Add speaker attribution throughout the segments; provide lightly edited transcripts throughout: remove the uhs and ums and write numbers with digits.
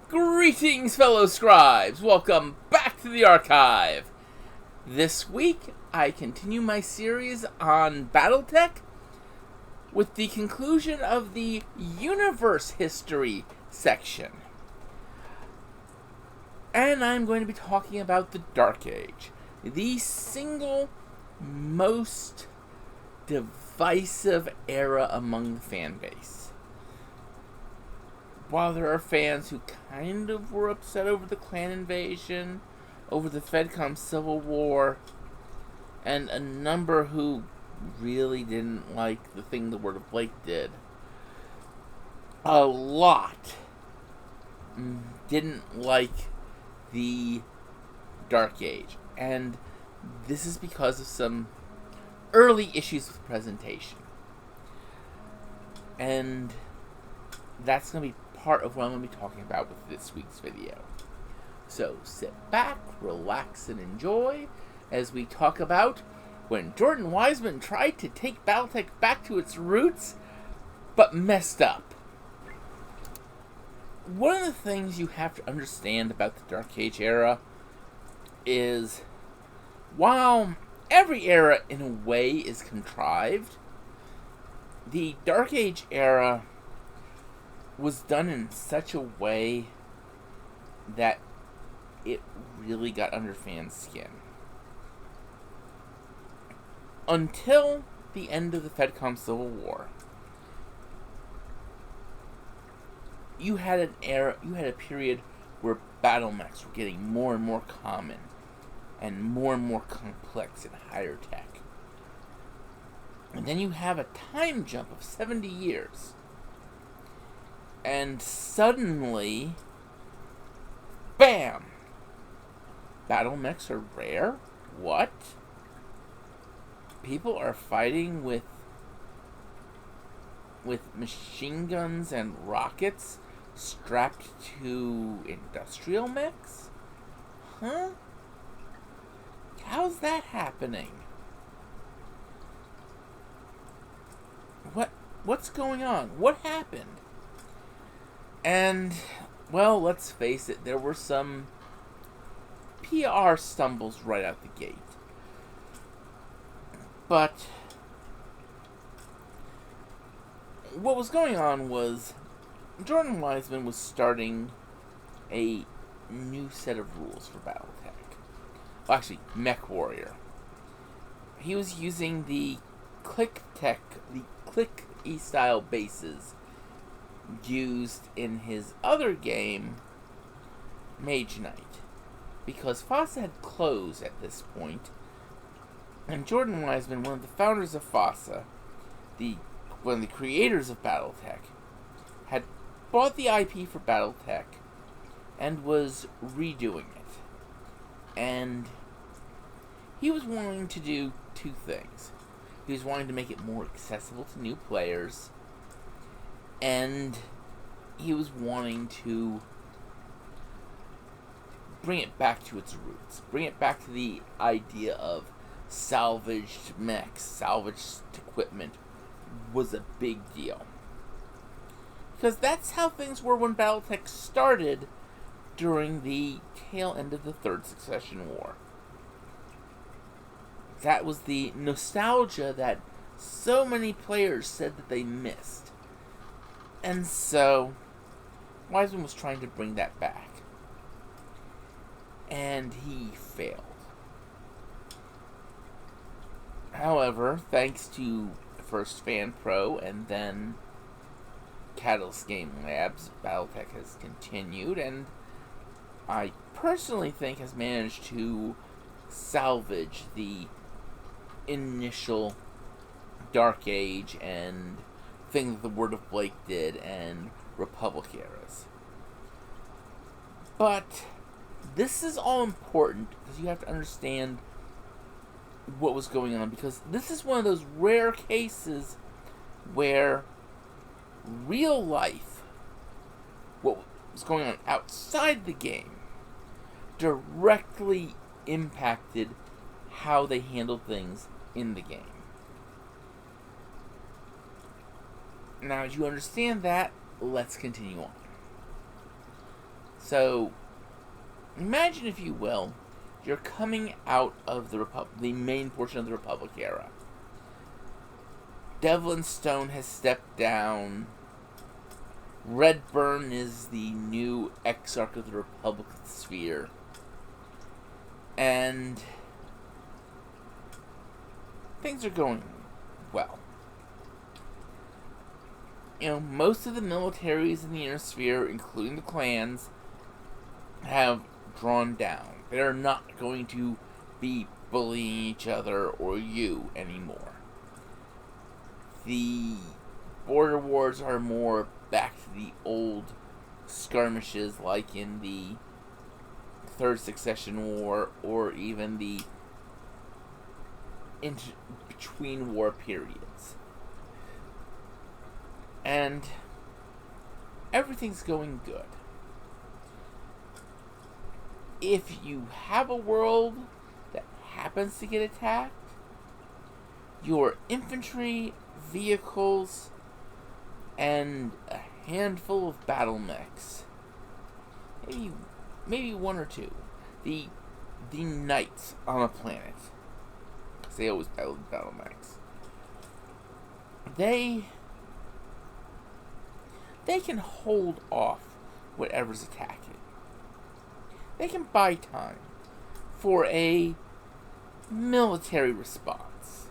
Speaker 1: Greetings, fellow scribes! Welcome back to the archive! This week, I continue my series on Battletech with the conclusion of the universe history section. And I'm going to be talking about the Dark Age, the single most divisive era among the fan base. While there are fans who kind of were upset over the clan invasion, over the FedCom Civil War, and a number who really didn't like the thing the Word of Blake did, a lot didn't like the Dark Age. And this is because of some early issues with presentation. And that's going to be part of what I'm going to be talking about with this week's video. So sit back, relax, and enjoy as we talk about when Jordan Wiseman tried to take Battletech back to its roots, but messed up. One of the things you have to understand about the Dark Age era is, while every era in a way is contrived, the Dark Age era was done in such a way that it really got under fans' skin. Until the end of the FedCom Civil War, you had a period where battle mechs were getting more and more common and more complex and higher tech. And then you have a time jump of 70 years. And suddenly, bam! Battle mechs are rare? What? People are fighting with machine guns and rockets strapped to industrial mechs? Huh? How's that happening? What's going on? What happened? And, well, let's face it, there were some PR stumbles right out the gate. But what was going on was Jordan Wiseman was starting a new set of rules for Battletech. Well, actually, Mech Warrior. He was using the Click E-style bases used in his other game, Mage Knight, because FASA had closed at this point, and Jordan Wiseman, one of the founders of FASA, one of the creators of Battletech, had bought the IP for Battletech and was redoing it. And he was wanting to do two things. He was wanting to make it more accessible to new players, and he was wanting to bring it back to its roots. Bring it back to the idea of salvaged mechs, salvaged equipment was a big deal. Because that's how things were when Battletech started during the tail end of the Third Succession War. That was the nostalgia that so many players said that they missed. And so, Wiseman was trying to bring that back. And he failed. However, thanks to first Fan Pro and then Catalyst Game Labs, Battletech has continued, and I personally think has managed to salvage the initial Dark Age and thing that the Word of Blake did and Republic eras. But this is all important because you have to understand what was going on, because this is one of those rare cases where real life, what was going on outside the game, directly impacted how they handled things in the game. Now, as you understand that, let's continue on. So, imagine, if you will, you're coming out of the main portion of the Republic era. Devlin Stone has stepped down. Redburn is the new Exarch of the Republic sphere. And things are going well. Most of the militaries in the Inner Sphere, including the clans, have drawn down. They're not going to be bullying each other or you anymore. The border wars are more back to the old skirmishes, like in the Third Succession War, or even the between war periods. And everything's going good. If you have a world that happens to get attacked, your infantry, vehicles, and a handful of battle mechs, maybe one or two, the knights on a planet, because they always battle mechs, they can hold off whatever's attacking. They can buy time for a military response.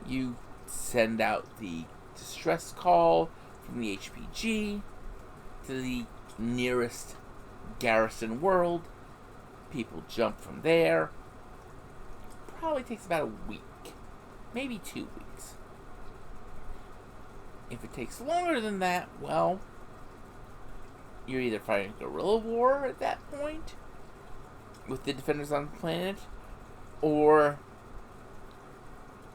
Speaker 1: You send out the distress call from the HPG to the nearest garrison world. People jump from there. Probably takes about a week, maybe 2 weeks. If it takes longer than that, well, you're either fighting a guerrilla war at that point with the defenders on the planet, or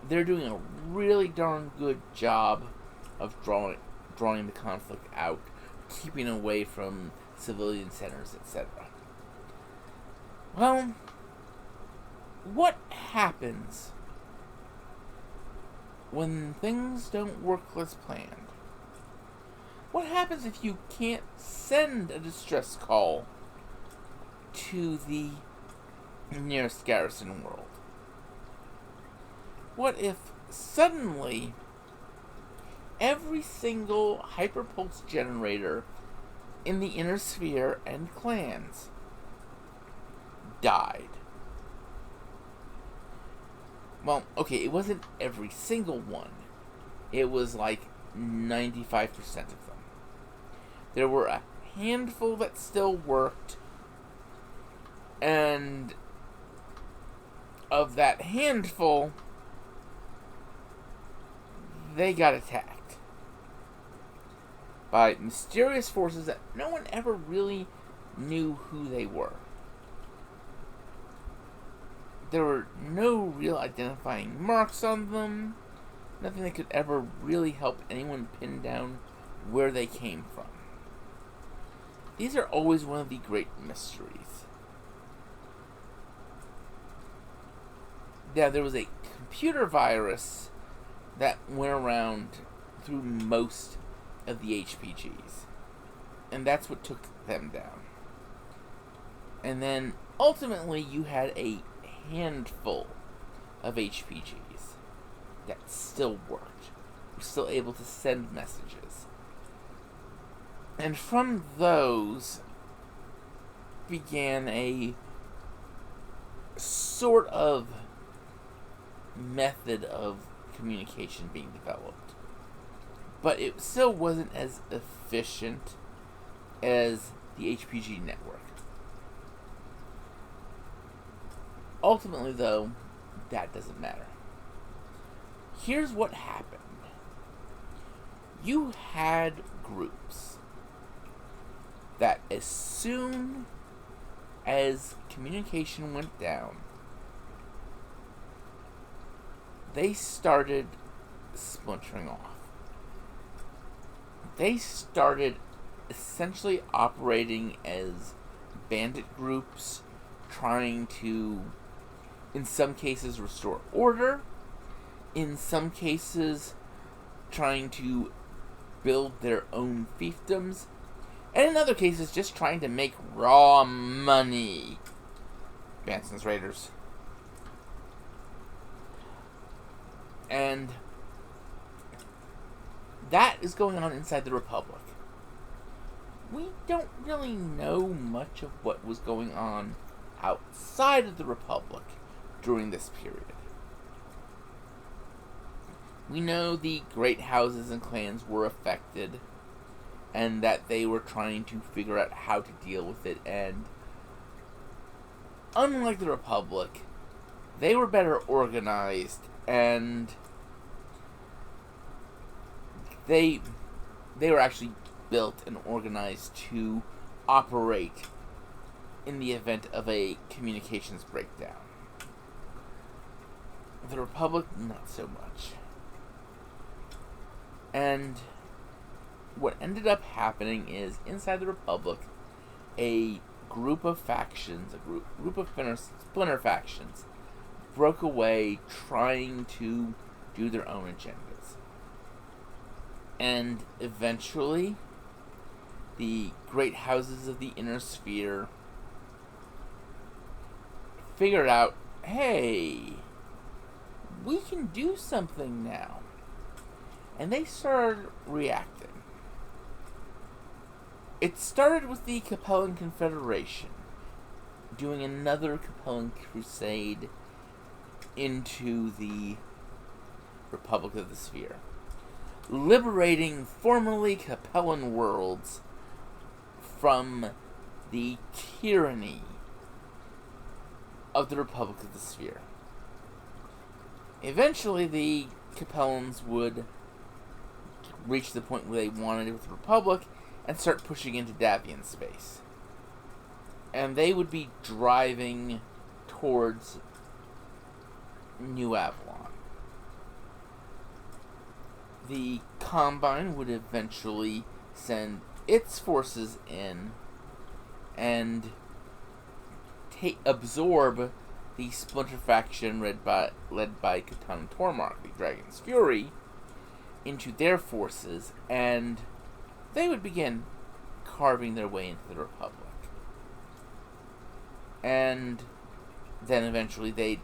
Speaker 1: they're doing a really darn good job of drawing the conflict out, keeping away from civilian centers, etc. Well, what happens when things don't work as planned? What happens if you can't send a distress call to the nearest garrison world? What if suddenly every single hyperpulse generator in the Inner Sphere and clans died? Well, okay, it wasn't every single one. It was like 95% of them. There were a handful that still worked, and of that handful, they got attacked by mysterious forces that no one ever really knew who they were. There were no real identifying marks on them, nothing that could ever really help anyone pin down where they came from. These are always one of the great mysteries. Now, there was a computer virus that went around through most of the HPGs, and that's what took them down. And then, ultimately, you had a handful of HPGs that still worked, were still able to send messages. And from those began a sort of method of communication being developed. But it still wasn't as efficient as the HPG network. Ultimately, though, that doesn't matter. Here's what happened. You had groups that, as soon as communication went down, they started splintering off. They started essentially operating as bandit groups, trying to, in some cases, restore order, in some cases, trying to build their own fiefdoms, and in other cases, just trying to make raw money. Banson's Raiders. And that is going on inside the Republic. We don't really know much of what was going on outside of the Republic during this period. We know the great houses and clans were affected, and that they were trying to figure out how to deal with it, and unlike the Republic, they were better organized, and they were actually built and organized to operate in the event of a communications breakdown. The Republic, not so much. And what ended up happening is, inside the Republic, a group of factions, a group of splinter factions, broke away trying to do their own agendas. And eventually, the great houses of the inner sphere figured out, hey, we can do something now. And they started reacting. It started with the Capellan Confederation doing another Capellan crusade into the Republic of the Sphere, liberating formerly Capellan worlds from the tyranny of the Republic of the Sphere. Eventually, the Capellans would reach the point where they wanted it with the Republic and start pushing into Davian space. And they would be driving towards New Avalon. The Combine would eventually send its forces in and absorb the Splinter faction led by Catan Tormark, the Dragon's Fury, into their forces, and they would begin carving their way into the Republic. And then eventually they'd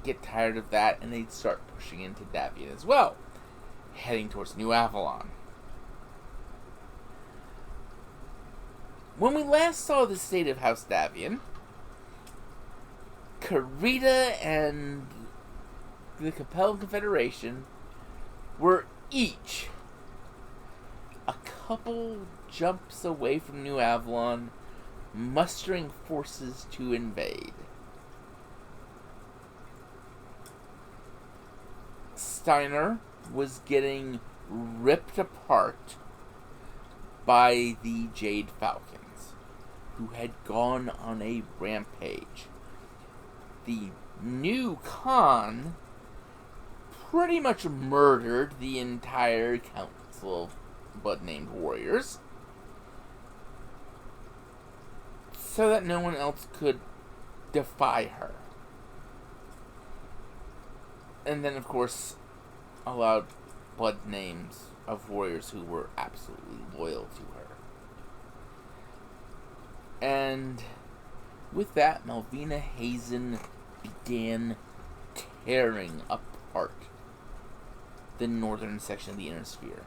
Speaker 1: get tired of that, and they'd start pushing into Davian as well, heading towards New Avalon. When we last saw the state of House Davian, Karita and the Capellan Confederation were each a couple jumps away from New Avalon, mustering forces to invade. Steiner was getting ripped apart by the Jade Falcons, who had gone on a rampage. The new Khan pretty much murdered the entire council of blood-named warriors, so that no one else could defy her. And then, of course, allowed blood names of warriors who were absolutely loyal to her. And with that, Malvina Hazen began tearing apart the northern section of the Inner Sphere,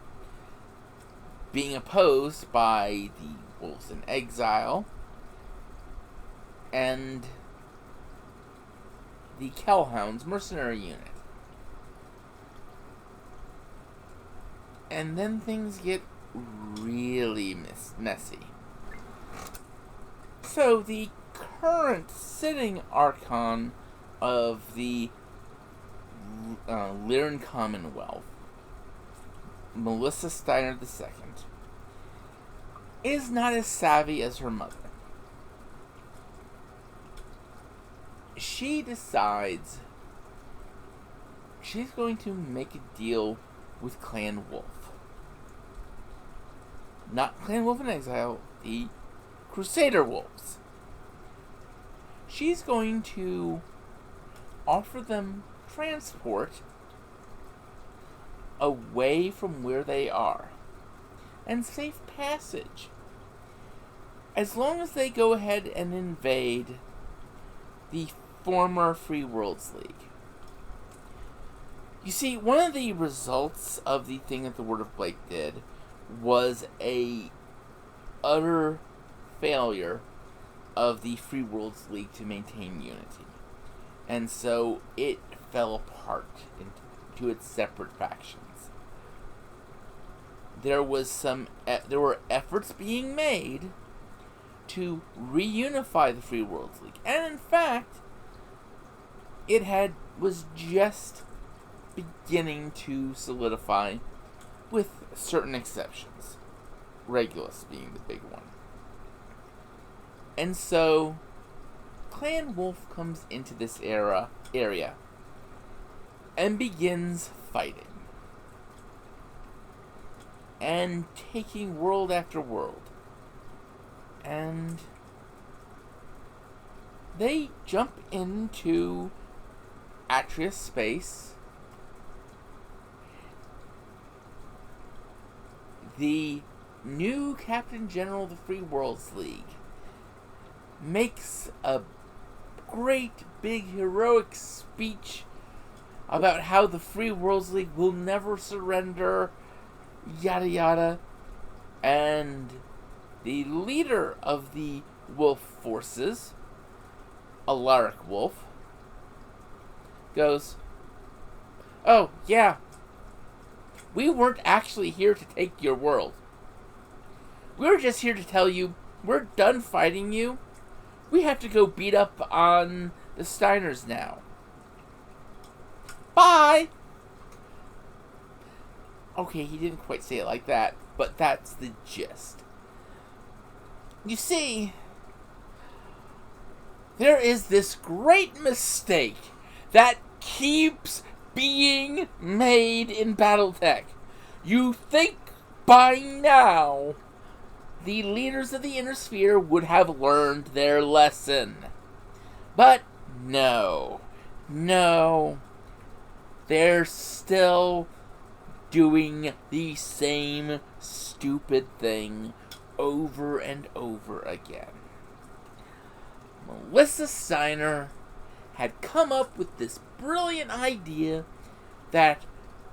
Speaker 1: being opposed by the Wolves in Exile and the Kellhounds mercenary unit. And then things get really messy. So the current sitting Archon of the Lyran Commonwealth, Melissa Steiner II, is not as savvy as her mother. She decides she's going to make a deal with Clan Wolf. Not Clan Wolf in Exile, the Crusader Wolves. She's going to offer them transport away from where they are. and safe passage, as long as they go ahead and invade the former Free Worlds League. You see, one of the results of the thing that the Word of Blake did was a utter failure of the Free Worlds League to maintain unity. And so it fell apart into its separate factions. There were efforts being made to reunify the Free Worlds League. And in fact, it was just beginning to solidify, with certain exceptions, Regulus being the big one. And so Clan Wolf comes into this area and begins fighting and taking world after world. And they jump into Atreus space. The new Captain General of the Free Worlds League makes a great big heroic speech about how the Free Worlds League will never surrender, yada yada. And the leader of the wolf forces, Alaric Wolf, goes, "Oh, yeah, we weren't actually here to take your world. We were just here to tell you, we're done fighting you. We have to go beat up on the Steiners now. Bye!" Okay, he didn't quite say it like that, but that's the gist. You see, there is this great mistake that keeps being made in Battletech. You think by now the leaders of the Inner Sphere would have learned their lesson. But no. They're still doing the same stupid thing over and over again. Melissa Steiner had come up with this brilliant idea that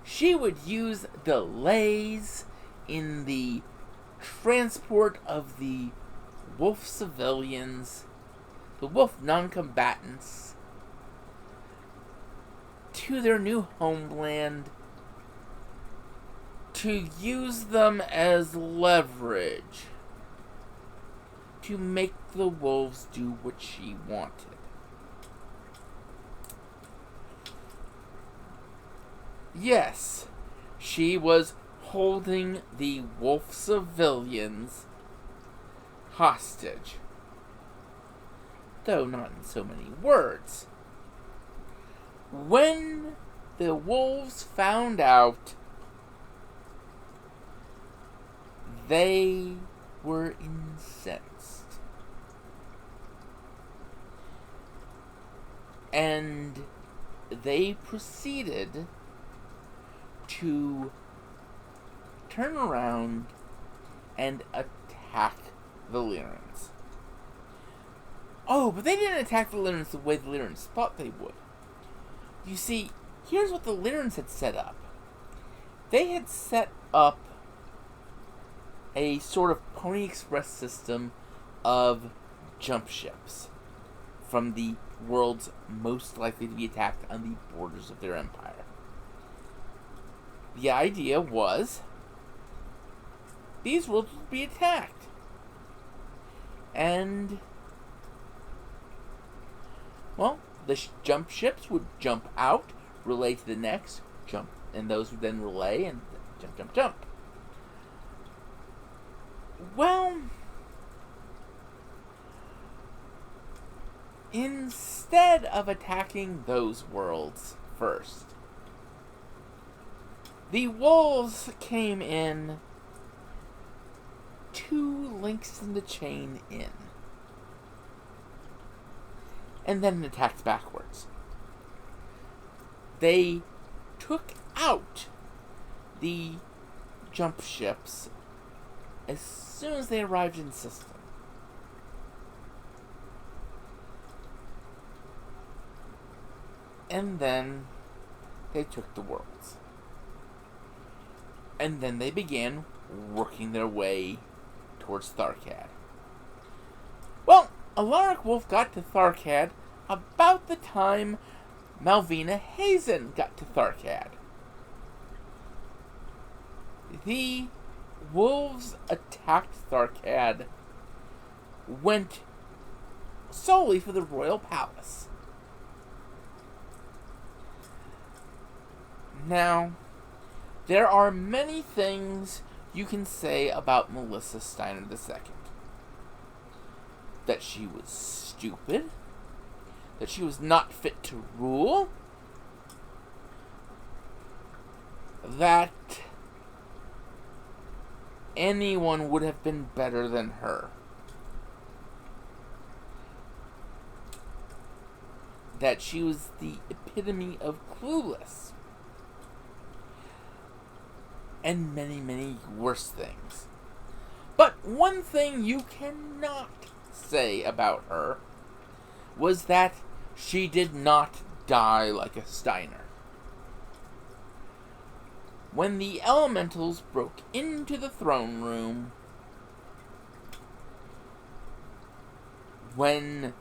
Speaker 1: she would use delays in the transport of the wolf civilians, the wolf non-combatants, to their new homeland, to use them as leverage to make the wolves do what she wanted. Yes, she was holding the wolf civilians hostage, though not in so many words. When the wolves found out, they were incensed. And they proceeded to turn around and attack the Lyrans. Oh, but they didn't attack the Lyrans the way the Lyrans thought they would. You see, here's what the Lyrans had set up. They had set up a sort of Pony Express system of jump ships from the worlds most likely to be attacked on the borders of their empire. The idea was these worlds would be attacked. And, well, the jump ships would jump out, relay to the next, jump, and those would then relay and jump. Well, instead of attacking those worlds first, the wolves came in 2 links in the chain in, and then attacked backwards. They took out the jump ships as soon as they arrived in system. And then they took the worlds. And then they began working their way towards Tharkad. Well, Alaric Wolf got to Tharkad about the time Malvina Hazen got to Tharkad. The wolves attacked Tharkad, went solely for the royal palace. Now, there are many things you can say about Melissa Steiner II. That she was stupid, that she was not fit to rule, that anyone would have been better than her. That she was the epitome of clueless. And many, many worse things. But one thing you cannot say about her was that she did not die like a Steiner. When the elementals broke into the throne room, when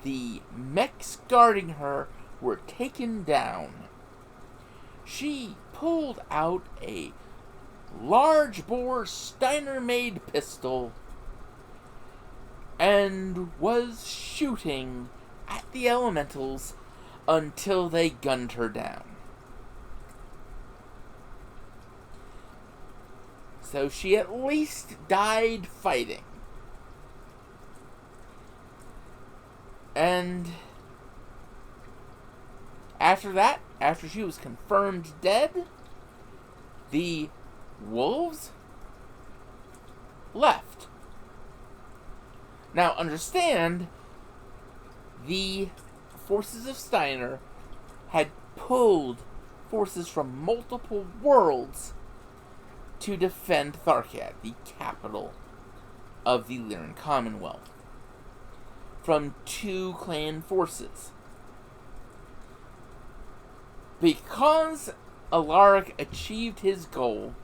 Speaker 1: the mechs guarding her were taken down, she pulled out a large-bore Steiner-made pistol and was shooting at the elementals until they gunned her down. So she at least died fighting. And after that, after she was confirmed dead, the wolves left. Now, understand, the forces of Steiner had pulled forces from multiple worlds to defend Tharkad, the capital of the Lyran Commonwealth, from 2 clan forces. Because Alaric achieved his goal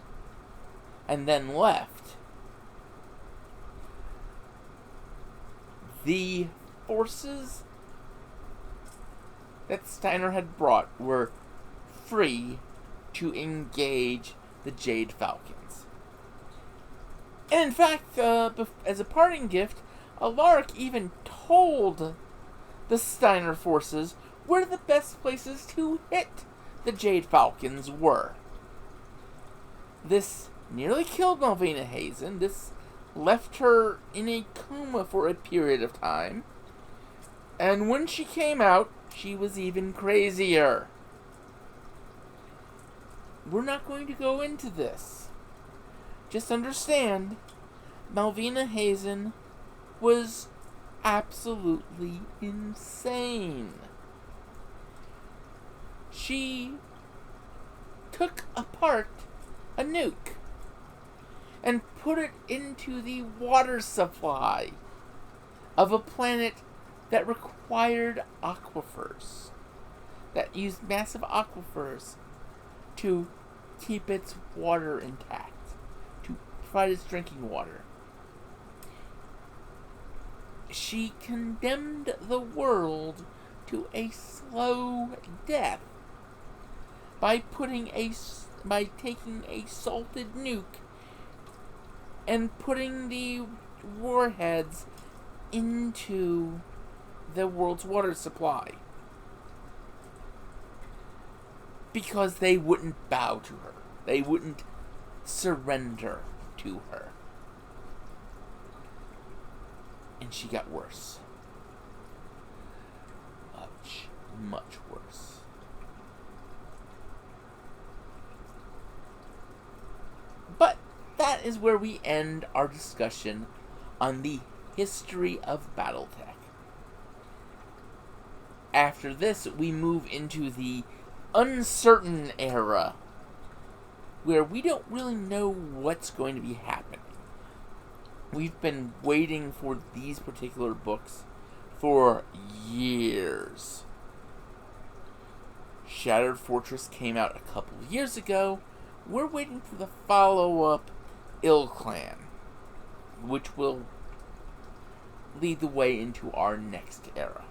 Speaker 1: and then left, the forces that Steiner had brought were free to engage the Jade Falcons. And in fact, as a parting gift, Alaric even told the Steiner forces where the best places to hit the Jade Falcons were. This nearly killed Malvina Hazen. This left her in a coma for a period of time. And when she came out, she was even crazier. We're not going to go into this. Just understand, Malvina Hazen was absolutely insane. She took apart a nuke and put it into the water supply of a planet that required aquifers, that used massive aquifers to keep its water intact, to provide its drinking water. She condemned the world to a slow death by taking a salted nuke and putting the warheads into the world's water supply. Because they wouldn't bow to her. They wouldn't surrender to her. And she got worse. Much, much worse. But that is where we end our discussion on the history of Battletech. After this, we move into the uncertain era, where we don't really know what's going to be happening. We've been waiting for these particular books for years. Shattered Fortress came out a couple years ago. We're waiting for the follow-up, Ill Clan, which will lead the way into our next era.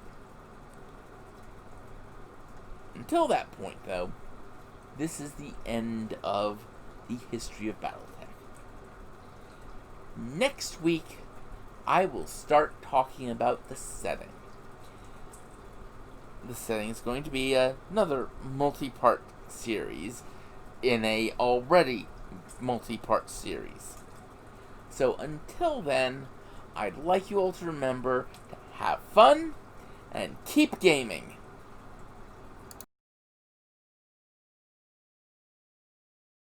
Speaker 1: Until that point, though, this is the end of the history of Battletech. Next week, I will start talking about the setting. The setting is going to be another multi-part series in a already multi-part series. So until then, I'd like you all to remember to have fun and keep gaming.